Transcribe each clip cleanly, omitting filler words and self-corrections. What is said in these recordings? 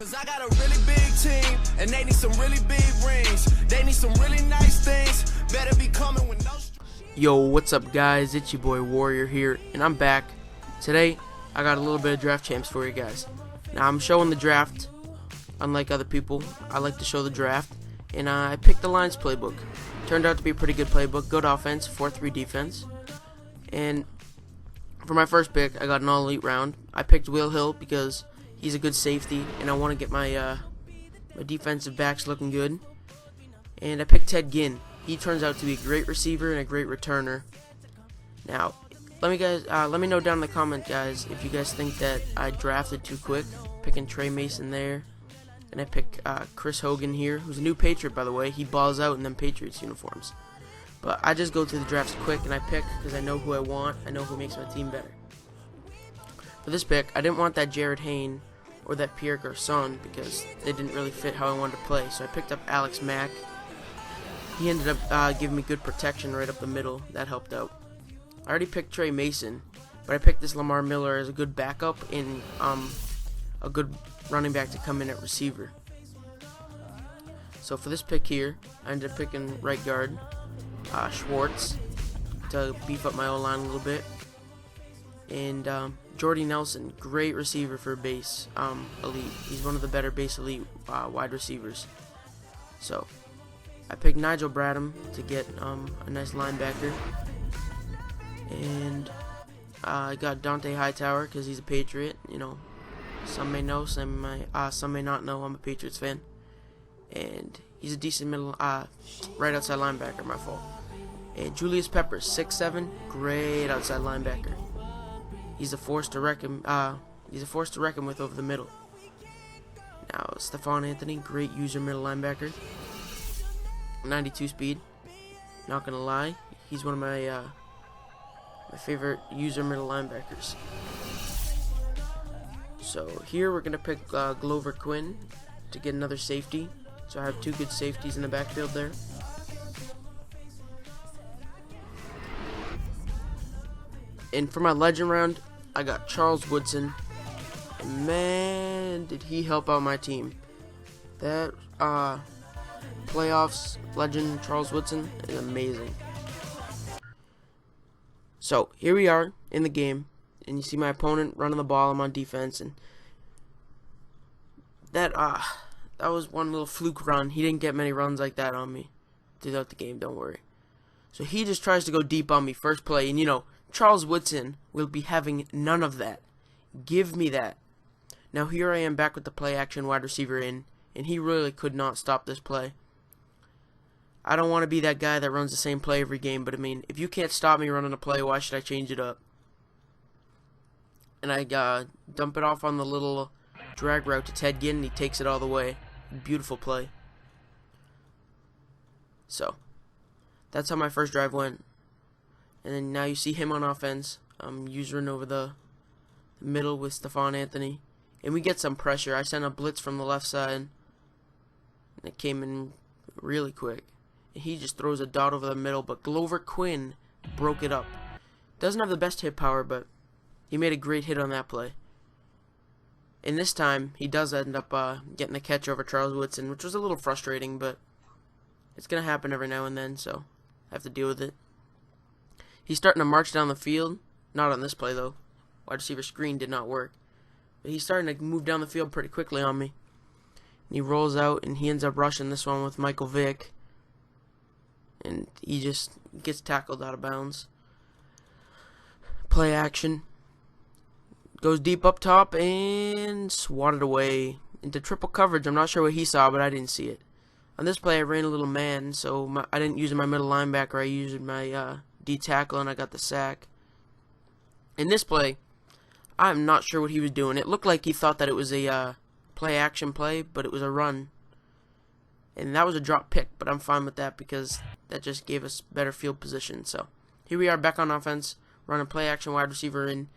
Cause I got a really big team, and they need some really big rings. They need some really nice things. Better be coming with no. Yo, what's up guys? It's your boy Warrior here, and I'm back. Today, I got a little bit of draft champs for you guys. Now, I'm showing the draft. Unlike other people, I like to show the draft. And I picked the Lions playbook. Turned out to be a pretty good playbook. Good offense, 4-3 defense. And for my first pick, I got an all-elite round. I picked Will Hill because he's a good safety, and I want to get my my defensive backs looking good. And I picked Ted Ginn. He turns out to be a great receiver and a great returner. Now, let me know down in the comment, guys, if you guys think that I drafted too quick, picking Trey Mason there. And I pick Chris Hogan here, who's a new Patriot, by the way. He balls out in them Patriots uniforms. But I just go through the drafts quick, and I pick because I know who I want. I know who makes my team better. For this pick, I didn't want that Jared Hayne or that Pierre Garçon because they didn't really fit how I wanted to play. So I picked up Alex Mack. He ended up giving me good protection right up the middle. That helped out. I already picked Trey Mason, but I picked this Lamar Miller as a good backup and a good running back to come in at receiver. So for this pick here, I ended up picking right guard Schwartz to beef up my O-line a little bit. And Jordy Nelson, great receiver for base elite. He's one of the better base elite wide receivers. So I picked Nigel Bradham to get a nice linebacker. And I got Dante Hightower because he's a Patriot. You know, some may know, some may not know. I'm a Patriots fan. And he's a decent middle, right outside linebacker, my fault. And Julius Peppers, 6'7", great outside linebacker. He's a force to reckon with over the middle. Now, Stephon Anthony, great user middle linebacker. 92 speed. Not gonna lie, he's one of my my favorite user middle linebackers. So here we're gonna pick Glover Quinn to get another safety. So I have two good safeties in the backfield there. And for my legend round, I got Charles Woodson. And man, did he help out my team. That playoffs legend Charles Woodson is amazing. So here we are in the game, and you see my opponent running the ball. I'm on defense, and that was one little fluke run. He didn't get many runs like that on me throughout the game, don't worry. So he just tries to go deep on me first play, and you know, Charles Woodson will be having none of that. Give me that. Now here I am back with the play action wide receiver in, and he really could not stop this play. I don't want to be that guy that runs the same play every game, but I mean, if you can't stop me running a play, why should I change it up? And I dump it off on the little drag route to Ted Ginn, and he takes it all the way. Beautiful play. So that's how my first drive went. And then now you see him on offense. I'm usering over the middle with Stephon Anthony. And we get some pressure. I sent a blitz from the left side. And it came in really quick. And he just throws a dot over the middle. But Glover Quinn broke it up. Doesn't have the best hit power, but he made a great hit on that play. And this time, he does end up getting the catch over Charles Woodson, which was a little frustrating, but it's going to happen every now and then, so I have to deal with it. He's starting to march down the field. Not on this play, though. Wide receiver screen did not work. But he's starting to move down the field pretty quickly on me. And he rolls out, and he ends up rushing this one with Michael Vick. And he just gets tackled out of bounds. Play action. Goes deep up top and swatted away into triple coverage. I'm not sure what he saw, but I didn't see it. On this play, I ran a little man, so I didn't use my middle linebacker. I used my D tackle, and I got the sack. In this play, I'm not sure what he was doing. It looked like he thought that it was a play action play, but it was a run. And that was a drop pick, but I'm fine with that because that just gave us better field position. So here we are back on offense, running play action wide receiver in.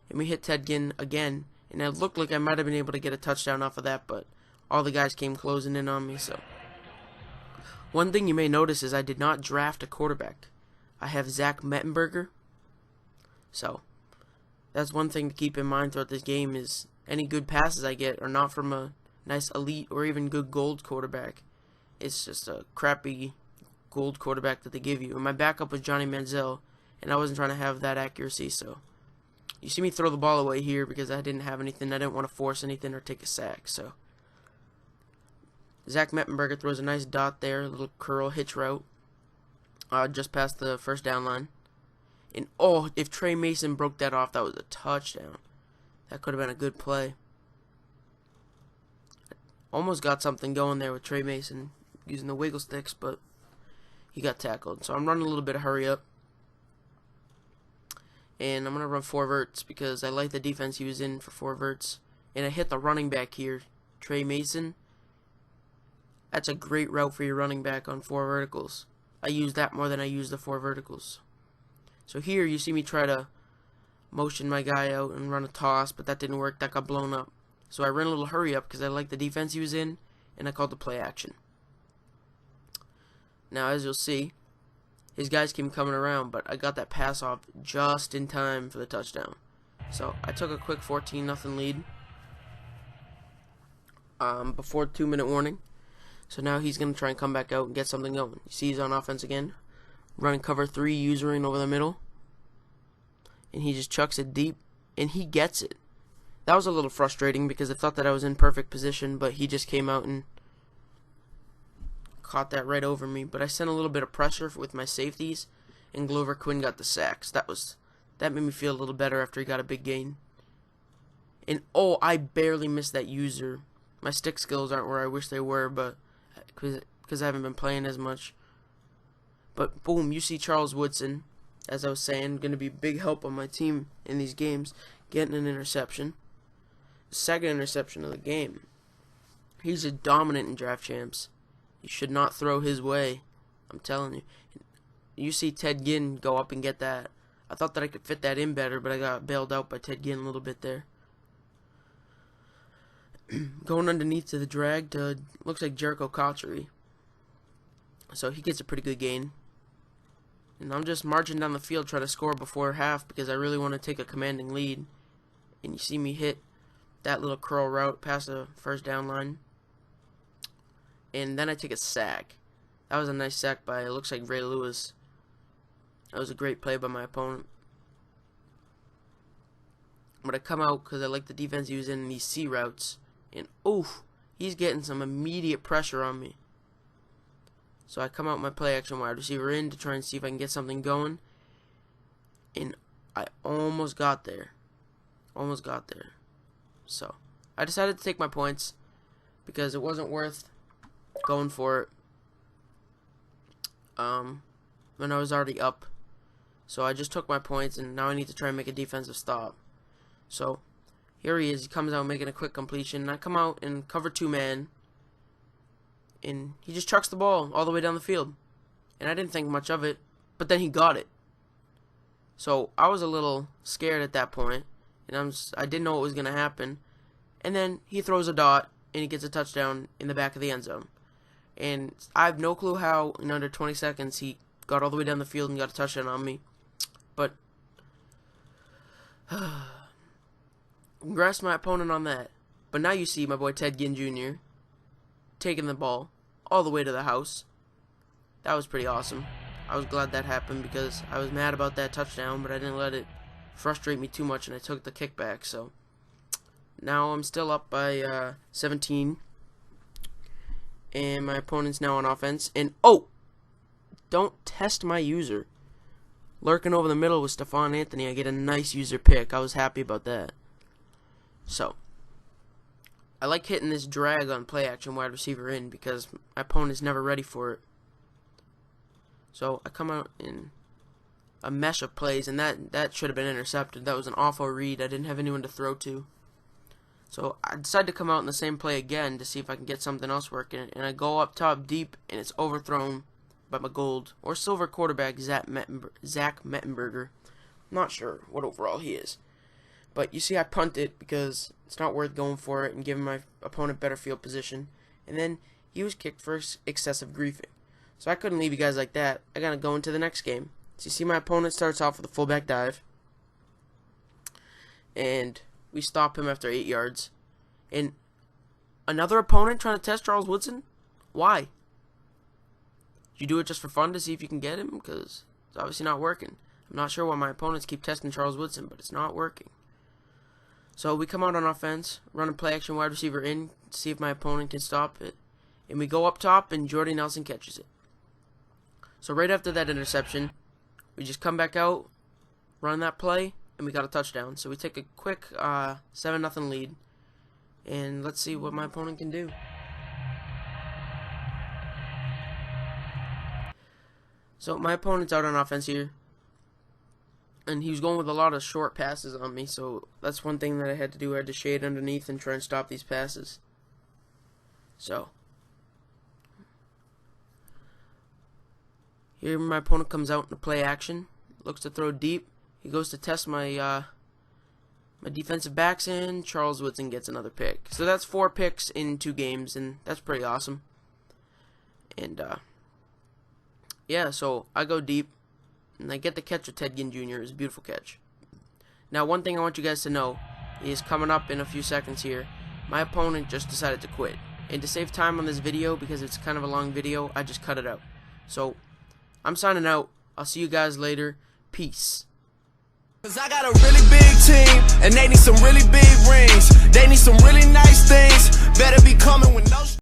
And we hit Ted Ginn again, and it looked like I might have been able to get a touchdown off of that, but all the guys came closing in on me. So one thing you may notice is I did not draft a quarterback. I have Zach Mettenberger. So that's one thing to keep in mind throughout this game is any good passes I get are not from nice elite or even good gold quarterback. It's just a crappy gold quarterback that they give you. And my backup was Johnny Manziel, and I wasn't trying to have that accuracy, so you see me throw the ball away here because I didn't have anything. I didn't want to force anything or take a sack. So Zach Mettenberger throws a nice dot there, a little curl hitch route, just past the first down line. And oh, if Trey Mason broke that off, that was a touchdown. That could have been a good play. Almost got something going there with Trey Mason using the wiggle sticks, but he got tackled. So I'm running a little bit of hurry up. And I'm going to run 4 verts because I like the defense he was in for 4 verts. And I hit the running back here, Trey Mason. That's a great route for your running back on 4 verticals. I use that more than I use the 4 verticals. So here you see me try to motion my guy out and run a toss, but that didn't work. That got blown up. So I ran a little hurry up because I like the defense he was in, and I called the play action. Now, as you'll see, his guys came coming around, but I got that pass off just in time for the touchdown. So I took a quick 14-0 lead before 2-minute warning. So now he's going to try and come back out and get something going. You see he's on offense again. Running cover 3, usering over the middle. And he just chucks it deep, and he gets it. That was a little frustrating because I thought that I was in perfect position, but he just came out and caught that right over me. But I sent a little bit of pressure with my safeties, and Glover Quinn got the sacks. That made me feel a little better after he got a big gain. And oh, I barely missed that user. My stick skills aren't where I wish they were, but because I haven't been playing as much. But boom, you see Charles Woodson, as I was saying, going to be a big help on my team in these games, getting an interception. Second interception of the game. He's a dominant in draft champs. You should not throw his way. I'm telling you. You see Ted Ginn go up and get that. I thought that I could fit that in better, but I got bailed out by Ted Ginn a little bit there. Going underneath to the drag to, looks like Jericho Cotchery. So he gets a pretty good gain. And I'm just marching down the field trying to score before half because I really want to take a commanding lead. And you see me hit that little curl route past the first down line. And then I take a sack. That was a nice sack by, it looks like Ray Lewis. That was a great play by my opponent. But I come out because I like the defense he was in these C routes. And oof, he's getting some immediate pressure on me. So I come out my play action wide receiver in to try and see if I can get something going. And I almost got there. Almost got there. So I decided to take my points because it wasn't worth going for it when I was already up. So I just took my points, and now I need to try and make a defensive stop. So here he is. He comes out making a quick completion. And I come out and cover 2-man. And he just chucks the ball all the way down the field. And I didn't think much of it, but then he got it. So I was a little scared at that point, and I didn't know what was going to happen. And then he throws a dot, and he gets a touchdown in the back of the end zone. And I have no clue how in under 20 seconds he got all the way down the field and got a touchdown on me. But congrats to my opponent on that. But now you see my boy Ted Ginn Jr. taking the ball all the way to the house. That was pretty awesome. I was glad that happened because I was mad about that touchdown, but I didn't let it frustrate me too much, and I took the kickback. So now I'm still up by 17, and my opponent's now on offense. And oh, don't test my user. Lurking over the middle with Stephon Anthony, I get a nice user pick. I was happy about that. So I like hitting this drag on play action wide receiver in because my opponent's never ready for it. So I come out in a mesh of plays, and that should have been intercepted. That was an awful read. I didn't have anyone to throw to. So I decided to come out in the same play again to see if I can get something else working. And I go up top deep, and it's overthrown by my gold or silver quarterback, Zach Mettenberger. Not sure what overall he is. But you see I punt it because it's not worth going for it and giving my opponent better field position. And then he was kicked for excessive griefing. So I couldn't leave you guys like that. I got to go into the next game. So you see my opponent starts off with a fullback dive. And we stop him after 8 yards. And Another opponent trying to test Charles Woodson? Why? You do it just for fun to see if you can get him? Because it's obviously not working. I'm not sure why my opponents keep testing Charles Woodson, but it's not working. So we come out on offense, run a play action wide receiver in, see if my opponent can stop it. And we go up top, and Jordy Nelson catches it. So right after that interception, we just come back out, run that play, and we got a touchdown. So we take a quick 7-0 lead. And let's see what my opponent can do. So my opponent's out on offense here. And he was going with a lot of short passes on me. So that's one thing that I had to do. I had to shade underneath and try and stop these passes. So here my opponent comes out in the play action. Looks to throw deep. He goes to test my my defensive backs, and Charles Woodson gets another pick. So that's 4 picks in 2 games, and that's pretty awesome. And yeah, so I go deep, and I get the catch with Ted Ginn Jr. It's a beautiful catch. Now, one thing I want you guys to know is coming up in a few seconds here, my opponent just decided to quit. And to save time on this video, because it's kind of a long video, I just cut it out. So I'm signing out. I'll see you guys later. Peace. Cause I got a really big team, and they need some really big rings. They need some really nice things. Better be coming with no